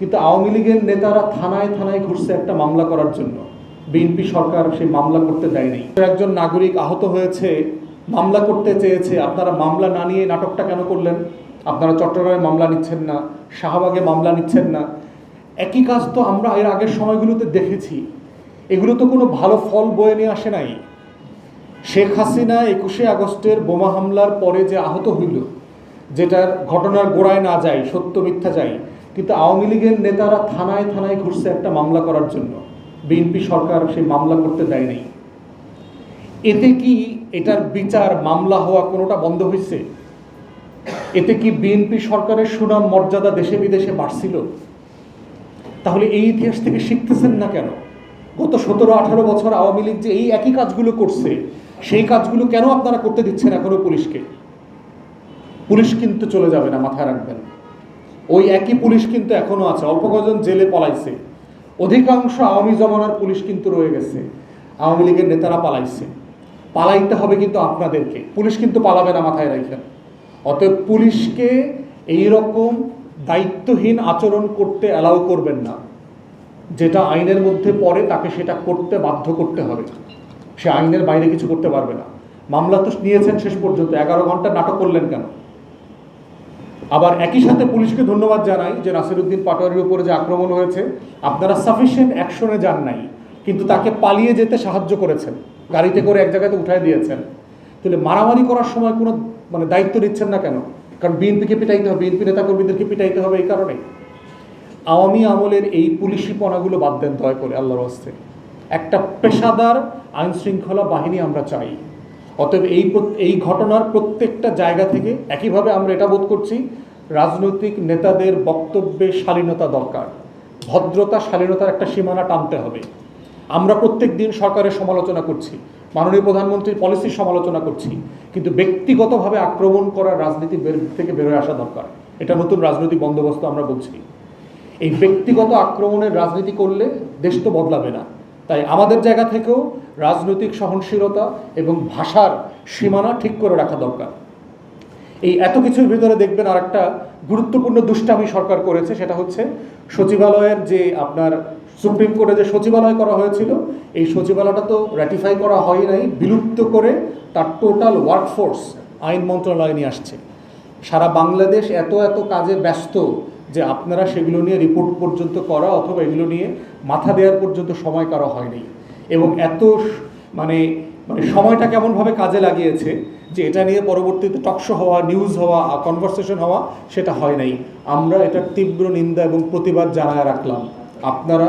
কিন্তু আওয়ামী লীগের নেতারা থানায় থানায় ঘুরছে একটা মামলা করার জন্য। বিএনপি সরকার সেই মামলা করতে দেয়নি। একজন নাগরিক আহত হয়েছে, মামলা করতে চেয়েছে, আপনারা মামলা না নিয়ে নাটকটা কেন করলেন? আপনারা চট্টগ্রামে মামলা নিচ্ছেন না, শাহবাগে মামলা নিচ্ছেন না। একই কাজ তো আমরা এর আগের সময়গুলোতে দেখেছি। এগুলো তো কোনো ভালো ফল বয়ে নিয়ে আসে নাই। শেখ হাসিনা 21শে আগস্টের বোমা হামলার পরে যে আহত হইল, যেটার ঘটনার গোড়ায় না যায়, সত্য মিথ্যা যায়, কিন্তু আওয়ামী লীগের নেতারা থানায় থানায় ঘুরছে একটা মামলা করার জন্য। বিএনপি সরকার সেই মামলা করতে দেয় নাই। এতে কি এটার বিচার, মামলা হওয়া কোনোটা বন্ধ হয়েছে? এতে কি বিএনপি সরকারের সুনাম মর্যাদা দেশে বিদেশে বাড়ছিল? তাহলে এই ইতিহাস থেকে শিখতেছেন না কেন? গত 17-18 বছর আওয়ামী লীগ যে এই একই কাজগুলো করছে, সেই কাজগুলো কেন আপনারা করতে দিচ্ছেন এখনো পুলিশকে? পুলিশ কিন্তু চলে যাবে না, মাথায় রাখবেন। ওই একই পুলিশ কিন্তু এখনো আছে। অল্প কজন জেলে পলাইছে, অধিকাংশ আওয়ামী জমানার পুলিশ কিন্তু রয়ে গেছে। আওয়ামী লীগের নেতারা পালাইছে। পালাইতে হবে কিন্তু আপনাদেরকে, পুলিশ কিন্তু পালাবে না, মাথায় রাখেন। অতএব পুলিশকে এইরকম দায়িত্বহীন আচরণ করতে অ্যালাউ করবেন না। যেটা আইনের মধ্যে পড়ে তাকে সেটা করতে বাধ্য করতে হবে। সে আইনের বাইরে কিছু করতে পারবে না। মামলা তো নিয়েছেন শেষ পর্যন্ত, 11 ঘন্টা নাটক করলেন কেন? আবার একই সাথে পুলিশকে ধন্যবাদ জানাই যে নাসিরউদ্দিন পাটোয়ারির উপরে যে আক্রমণ হয়েছে, আপনারা সাফিসিয়েন্ট অ্যাকশনে যান নাই, কিন্তু তাকে পালিয়ে যেতে সাহায্য করেছেন, গাড়িতে করে এক জায়গাতে উঠায় দিয়েছেন। তাহলে মারামারি করার সময় কোনো দায়িত্ব নিচ্ছেন না কেন? কারণ বিএনপিকে পিটাইতে হবে, বিএনপি নেতাকর্মীদেরকে পিটাইতে হবে, এই কারণে। আওয়ামী আমলের এই পুলিশিপনাগুলো বাদ দেন দয়া করে, আল্লাহর হস্তে। একটা পেশাদার আইন শৃঙ্খলা বাহিনী আমরা চাই। অতএব এই ঘটনার প্রত্যেকটা জায়গা থেকে একইভাবে আমরা এটা বোধ করছি, রাজনৈতিক নেতাদের বক্তব্যে শালীনতা দরকার, ভদ্রতা, শালীনতার একটা সীমানা টানতে হবে। আমরা প্রত্যেক দিন সরকারের সমালোচনা করছি, মাননীয় প্রধানমন্ত্রীর পলিসির সমালোচনা করছি, কিন্তু ব্যক্তিগতভাবে আক্রমণ করার রাজনীতি থেকে বেরোয় আসা দরকার। এটা নতুন রাজনৈতিক বন্দোবস্ত আমরা বলছি। এই ব্যক্তিগত আক্রমণের রাজনীতি করলে দেশ তো বদলাবে না। তাই আমাদের জায়গা থেকেও রাজনৈতিক সহনশীলতা এবং ভাষার সীমানা ঠিক করে রাখা দরকার। এই এত কিছুর ভিতরে দেখবেন আর একটা গুরুত্বপূর্ণ দুষ্টামি সরকার করেছে, সেটা হচ্ছে সচিবালয়ের যে আপনার সুপ্রিম কোর্টে যে সচিবালয় করা হয়েছিল, এই সচিবালয়টা তো র্যাটিফাই করা হয় নাই, বিলুপ্ত করে তার টোটাল ওয়ার্কফোর্স আইন মন্ত্রণালয়ে নিয়ে আসছে। সারা বাংলাদেশ এত এত কাজে ব্যস্ত যে আপনারা সেগুলো নিয়ে রিপোর্ট পর্যন্ত করা অথবা এগুলো নিয়ে মাথা দেওয়ার পর্যন্ত সময় কারো হয়নি। এবং এত মানে সময়টা কেমনভাবে কাজে লাগিয়েছে যে এটা নিয়ে পরবর্তীতে টকশো হওয়া, নিউজ হওয়া, কনভারসেশন হওয়া, সেটা হয় নাই। আমরা এটার তীব্র নিন্দা এবং প্রতিবাদ জানায় রাখলাম। আপনারা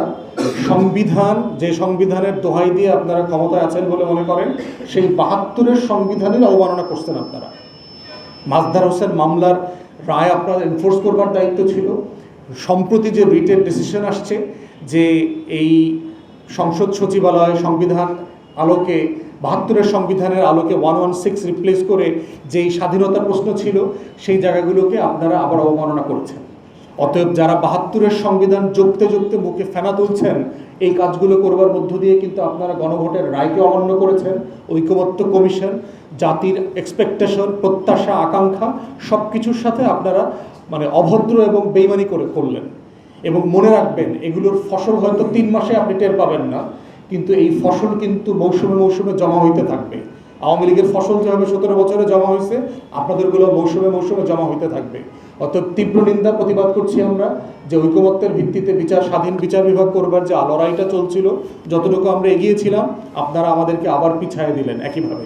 সংবিধান, যে সংবিধানের দোহাই দিয়ে আপনারা ক্ষমতায় আছেন বলে মনে করেন, সেই 72-এর সংবিধানের অবমাননা করছেন আপনারা। মাজদার হোসেন মামলার রায় আপনাদের এনফোর্স করবার দায়িত্ব ছিল। সম্প্রতি যে রিটের ডিসিশন আসছে যে এই সংসদ সচিবালয় সংবিধান আলোকে 72-এর সংবিধানের আলোকে 116 রিপ্লেস করে যেই স্বাধীনতার প্রশ্ন ছিল, সেই জায়গাগুলোকে আপনারা আবার অবমাননা করছেন। অতএব যারা 72-এর সংবিধান জপতে জপতে মুখে ফেনা তুলছেন, এই কাজগুলো করবার মধ্য দিয়ে কিন্তু আপনারা গণভোটের রায়কে অমান্য করেছেন। ঐকমত্য কমিশন, জাতির এক্সপেকটেশন, প্রত্যাশা, আকাঙ্ক্ষা সব কিছুর সাথে আপনারা অভদ্র এবং বেইমানি করলেন। এবং মনে রাখবেন, এগুলোর ফসল হয়তো 3 মাসে আপনি টের পাবেন না, কিন্তু এই ফসল কিন্তু মৌসুমে মৌসুমে জমা হইতে থাকবে। আওয়ামী লীগের ফসল যেভাবে 17 বছরে জমা হয়েছে, আপনাদেরগুলো মৌসুমে মৌসুমে জমা হইতে থাকবে। অর্থাৎ তীব্র নিন্দা প্রতিবাদ করছি আমরা যে ঐকমত্যের ভিত্তিতে স্বাধীন বিচার বিভাগ করবার যে লড়াইটা চলছিল, যতটুকু আমরা এগিয়েছিলাম, আপনারা আমাদেরকে আবার পিছায় দিলেন একইভাবে।